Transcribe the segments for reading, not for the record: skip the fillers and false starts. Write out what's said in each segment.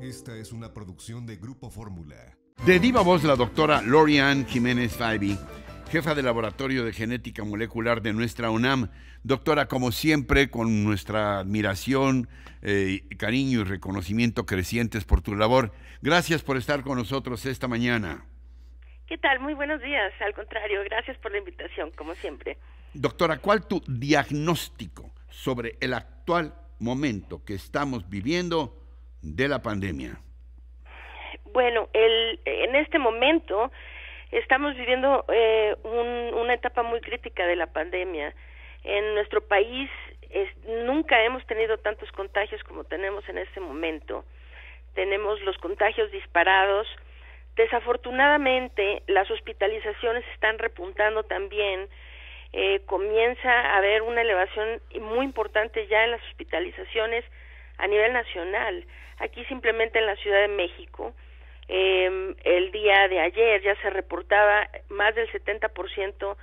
Esta es una producción de Grupo Fórmula. De viva voz, la doctora Lorian Jiménez Faibi, jefa de Laboratorio de Genética Molecular de nuestra UNAM. Doctora, como siempre, con nuestra admiración, cariño y reconocimiento crecientes por tu labor. Gracias por estar con nosotros esta mañana. ¿Qué tal? Muy buenos días. Al contrario, gracias por la invitación, como siempre. Doctora, ¿cuál tu diagnóstico sobre el actual momento que estamos viviendo de la pandemia? Bueno, en este momento estamos viviendo una etapa muy crítica de la pandemia. En nuestro país nunca hemos tenido tantos contagios como tenemos en este momento. Tenemos los contagios disparados. Desafortunadamente, las hospitalizaciones están repuntando también. Comienza a haber una elevación muy importante ya en las hospitalizaciones a nivel nacional. Aquí simplemente en la Ciudad de México, el día de ayer ya se reportaba más del 70%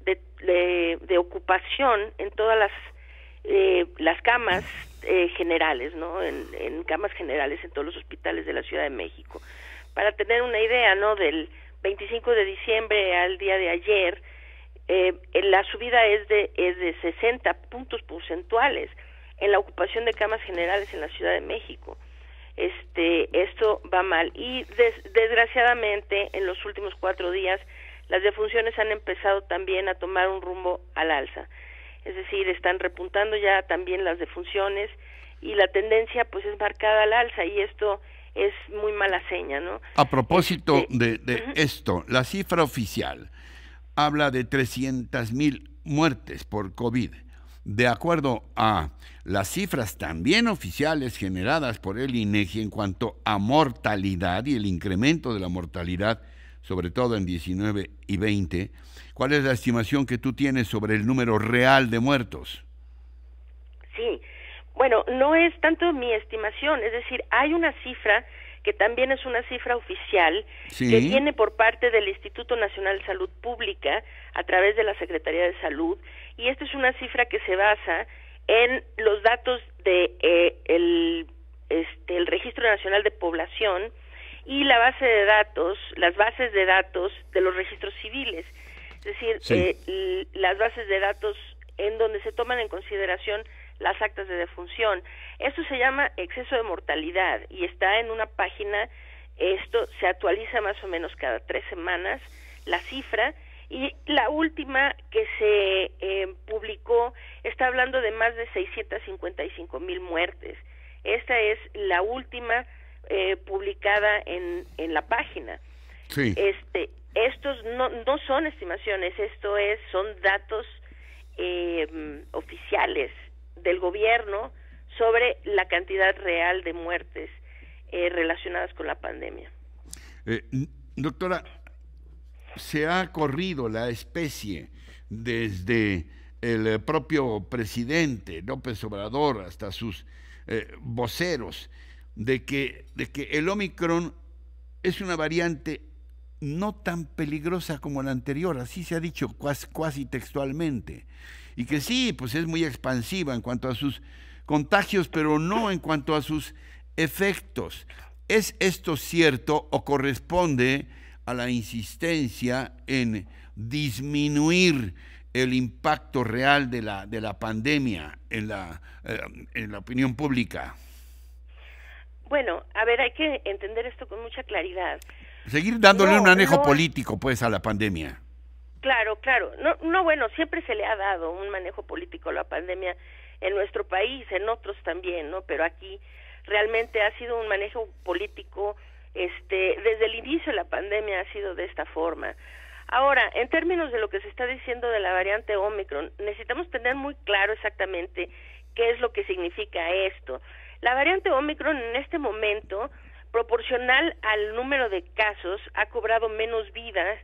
de ocupación en todas las camas generales, ¿no? En camas generales en todos los hospitales de la Ciudad de México. Para tener una idea, ¿no? Del 25 de diciembre al día de ayer, la subida es de 60 puntos porcentuales en la ocupación de camas generales en la Ciudad de México. Esto va mal y desgraciadamente en los últimos 4 días las defunciones han empezado también a tomar un rumbo al alza, es decir, están repuntando ya también las defunciones y la tendencia pues es marcada al alza y esto es muy mala seña, ¿no? A propósito de esto, la cifra oficial habla de 300,000 muertes por COVID. De acuerdo a las cifras también oficiales generadas por el INEGI en cuanto a mortalidad y el incremento de la mortalidad, sobre todo en 19 y 20, ¿cuál es la estimación que tú tienes sobre el número real de muertos? Sí, bueno, no es tanto mi estimación, es decir, hay una cifra que también es una cifra oficial, sí, que viene por parte del Instituto Nacional de Salud Pública a través de la Secretaría de Salud, y esta es una cifra que se basa en los datos de el Registro Nacional de Población y la base de datos, las bases de datos de los registros civiles, es decir, sí, las bases de datos en donde se toman en consideración las actas de defunción. Esto se llama exceso de mortalidad y está en una página. Esto se actualiza más o menos cada 3 semanas, la cifra, y la última que se publicó está hablando de más de 655,000 muertes. Esta es la última publicada en la página. Sí. Estos no son estimaciones, son datos oficiales del gobierno sobre la cantidad real de muertes relacionadas con la pandemia. Doctora, se ha corrido la especie desde el propio presidente López Obrador hasta sus voceros de que el Omicron es una variante no tan peligrosa como la anterior, así se ha dicho cuasi textualmente, y que sí, pues es muy expansiva en cuanto a sus contagios, pero no en cuanto a sus efectos. ¿Es esto cierto o corresponde a la insistencia en disminuir el impacto real de la pandemia en la opinión pública? Bueno, a ver, hay que entender esto con mucha claridad. Seguir dándole un manejo político, pues, a la pandemia. Claro. Bueno, siempre se le ha dado un manejo político a la pandemia en nuestro país, en otros también, ¿no? Pero aquí realmente ha sido un manejo político, desde el inicio de la pandemia ha sido de esta forma. Ahora, en términos de lo que se está diciendo de la variante Omicron, necesitamos tener muy claro exactamente qué es lo que significa esto. La variante Omicron en este momento, proporcional al número de casos, ha cobrado menos vidas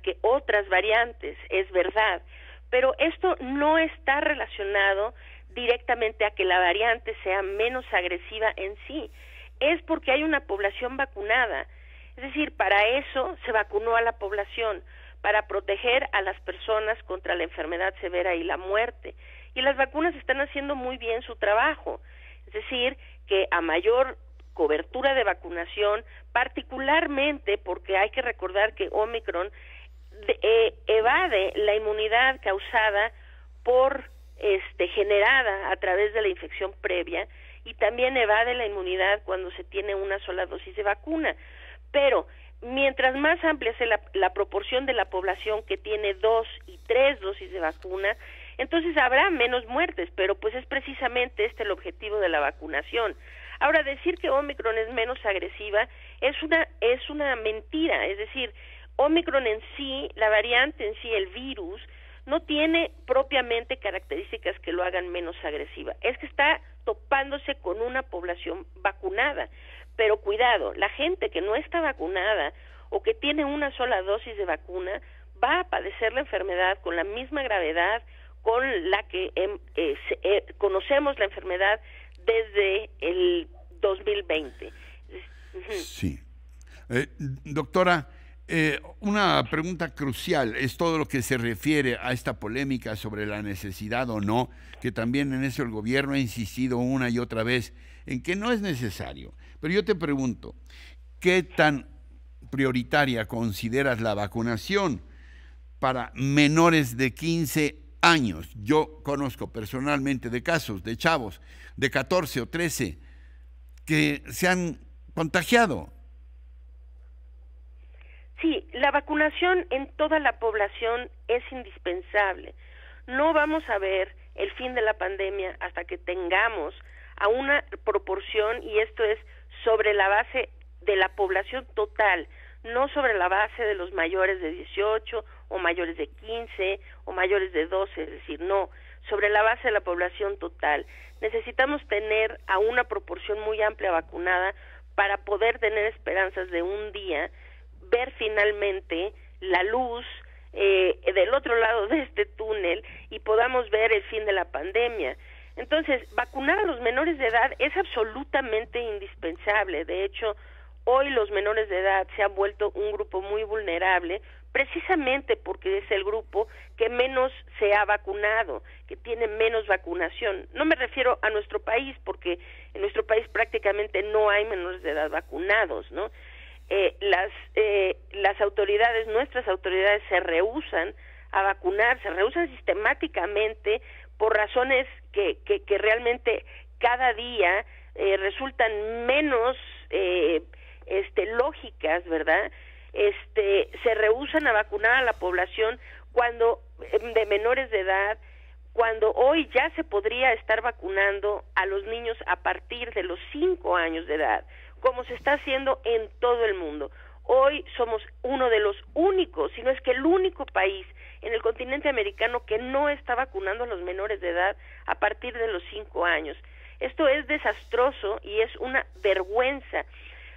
que otras variantes, es verdad, pero esto no está relacionado directamente a que la variante sea menos agresiva en sí, es porque hay una población vacunada, es decir, para eso se vacunó a la población, para proteger a las personas contra la enfermedad severa y la muerte, y las vacunas están haciendo muy bien su trabajo, es decir, que a mayor cobertura de vacunación, particularmente porque hay que recordar que Omicron evade la inmunidad causada por generada a través de la infección previa, y también evade la inmunidad cuando se tiene una sola dosis de vacuna. Pero mientras más amplia sea la proporción de la población que tiene 2 y 3 dosis de vacuna, entonces habrá menos muertes, pero pues es precisamente el objetivo de la vacunación. Ahora, decir que Omicron es menos agresiva es una mentira. Es decir, Omicron en sí, la variante en sí, el virus, no tiene propiamente características que lo hagan menos agresiva. Es que está topándose con una población vacunada. Pero cuidado, la gente que no está vacunada o que tiene una sola dosis de vacuna va a padecer la enfermedad con la misma gravedad con la que conocemos la enfermedad desde el 2020. Sí. Doctora, una pregunta crucial es todo lo que se refiere a esta polémica sobre la necesidad o no, que también en eso el gobierno ha insistido una y otra vez en que no es necesario. Pero yo te pregunto, ¿qué tan prioritaria consideras la vacunación para menores de 15 años? Yo conozco personalmente de casos de chavos de 14 o 13 que se han contagiado. Sí, la vacunación en toda la población es indispensable. No vamos a ver el fin de la pandemia hasta que tengamos a una proporción, y esto es sobre la base de la población total, no sobre la base de los mayores de 18 o mayores de 15 o mayores de 12, es decir, no, sobre la base de la población total. Necesitamos tener a una proporción muy amplia vacunada para poder tener esperanzas de un día ver finalmente la luz del otro lado de este túnel y podamos ver el fin de la pandemia. Entonces, vacunar a los menores de edad es absolutamente indispensable. De hecho, hoy los menores de edad se han vuelto un grupo muy vulnerable, precisamente porque es el grupo que menos se ha vacunado, que tiene menos vacunación. No me refiero a nuestro país, porque en nuestro país prácticamente no hay menores de edad vacunados, ¿no? Las autoridades, nuestras autoridades, se rehúsan a vacunar, se rehúsan sistemáticamente por razones que realmente cada día resultan menos lógicas, ¿verdad? Se rehúsan a vacunar a la población cuando de menores de edad, cuando hoy ya se podría estar vacunando a los niños a partir de los 5 años de edad, como se está haciendo en todo el mundo. Hoy somos uno de los únicos, si no es que el único país en el continente americano que no está vacunando a los menores de edad a partir de los 5 años. Esto es desastroso y es una vergüenza.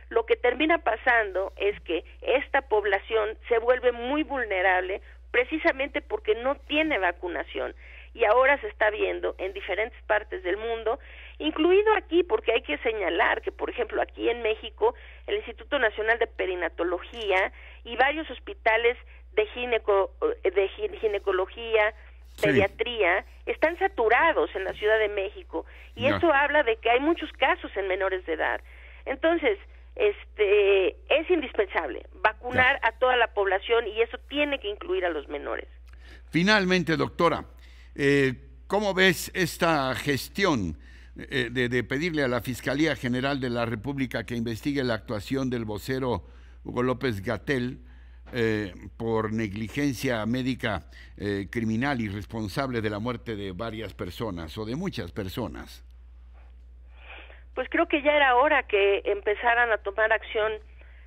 Lo que termina pasando es que esta población se vuelve muy vulnerable precisamente porque no tiene vacunación, y ahora se está viendo en diferentes partes del mundo, incluido aquí, porque hay que señalar que, por ejemplo, aquí en México, el Instituto Nacional de Perinatología y varios hospitales de ginecología, pediatría, están saturados en la Ciudad de México, y eso habla de que hay muchos casos en menores de edad. Entonces, es indispensable vacunar a toda la población, y eso tiene que incluir a los menores. Finalmente, doctora, ¿cómo ves esta gestión de pedirle a la Fiscalía General de la República que investigue la actuación del vocero Hugo López-Gatell por negligencia médica criminal y responsable de la muerte de varias personas o de muchas personas? Pues creo que ya era hora que empezaran a tomar acción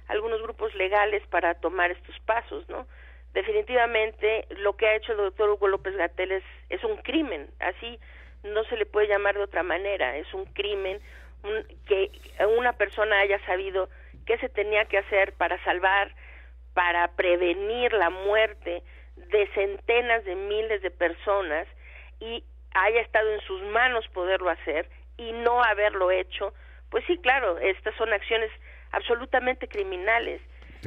algunos grupos legales para tomar estos pasos, ¿no? Definitivamente lo que ha hecho el doctor Hugo López-Gatell es un crimen, así no se le puede llamar de otra manera. Es un crimen que una persona haya sabido qué se tenía que hacer para salvar, para prevenir la muerte de centenas de miles de personas, y haya estado en sus manos poderlo hacer y no haberlo hecho. Pues sí, claro, estas son acciones absolutamente criminales,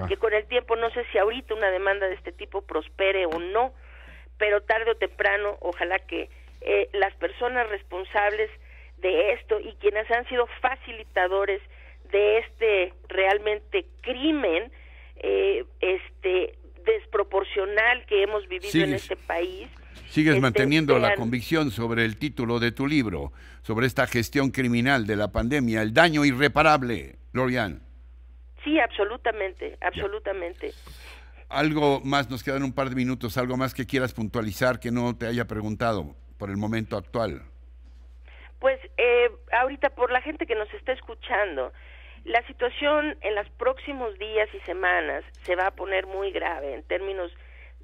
que con el tiempo, no sé si ahorita una demanda de este tipo prospere o no, pero tarde o temprano, ojalá que las personas responsables de esto y quienes han sido facilitadores de este realmente crimen desproporcional que hemos vivido en este país. Sigues manteniendo la convicción sobre el título de tu libro, sobre esta gestión criminal de la pandemia, el daño irreparable, Lori-Ann. Sí, absolutamente. Algo más, nos quedan un par de minutos, algo más que quieras puntualizar que no te haya preguntado por el momento actual. Pues ahorita, por la gente que nos está escuchando, la situación en los próximos días y semanas se va a poner muy grave en términos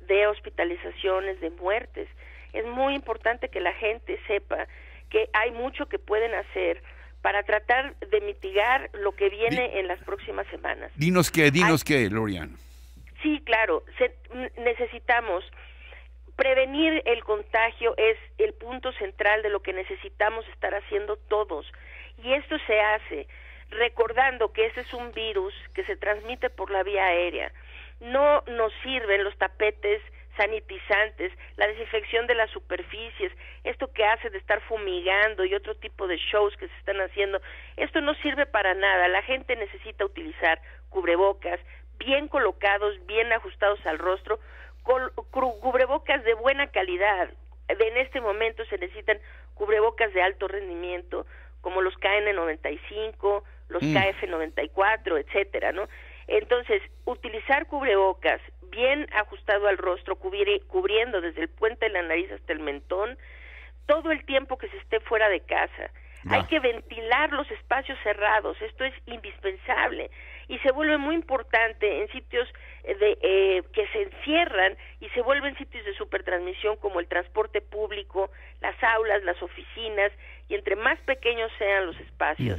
de hospitalizaciones, de muertes. Es muy importante que la gente sepa que hay mucho que pueden hacer para tratar de mitigar lo que viene en las próximas semanas. Dinos qué, Lori-Ann. Sí, claro, necesitamos prevenir el contagio, es el punto central de lo que necesitamos estar haciendo todos. Y esto se hace recordando que este es un virus que se transmite por la vía aérea. No nos sirven los tapetes sanitizantes, la desinfección de las superficies, esto que hace de estar fumigando y otro tipo de shows que se están haciendo, esto no sirve para nada. La gente necesita utilizar cubrebocas bien colocados, bien ajustados al rostro, cubrebocas de buena calidad. En este momento se necesitan cubrebocas de alto rendimiento, como los KN95, los KF94, etcétera, ¿no? Entonces, utilizar cubrebocas bien ajustado al rostro, cubriendo desde el puente de la nariz hasta el mentón, todo el tiempo que se esté fuera de casa. Hay que ventilar los espacios cerrados, esto es indispensable, y se vuelve muy importante en sitios que se encierran y se vuelven sitios de supertransmisión como el transporte público, las aulas, las oficinas, y entre más pequeños sean los espacios,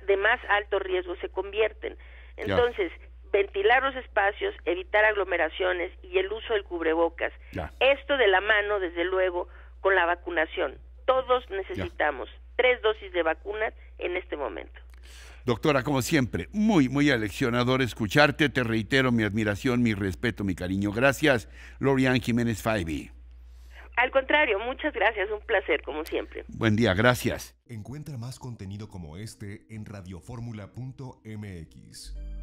de más alto riesgo se convierten. Entonces, ventilar los espacios, evitar aglomeraciones y el uso del cubrebocas. Esto de la mano, desde luego, con la vacunación. Todos necesitamos 3 dosis de vacunas en este momento. Doctora, como siempre, muy, muy aleccionador escucharte. Te reitero mi admiración, mi respeto, mi cariño. Gracias, Lori-Ann Jiménez Faibi. Al contrario, muchas gracias. Un placer, como siempre. Buen día, gracias. Encuentra más contenido como este en radioformula.mx.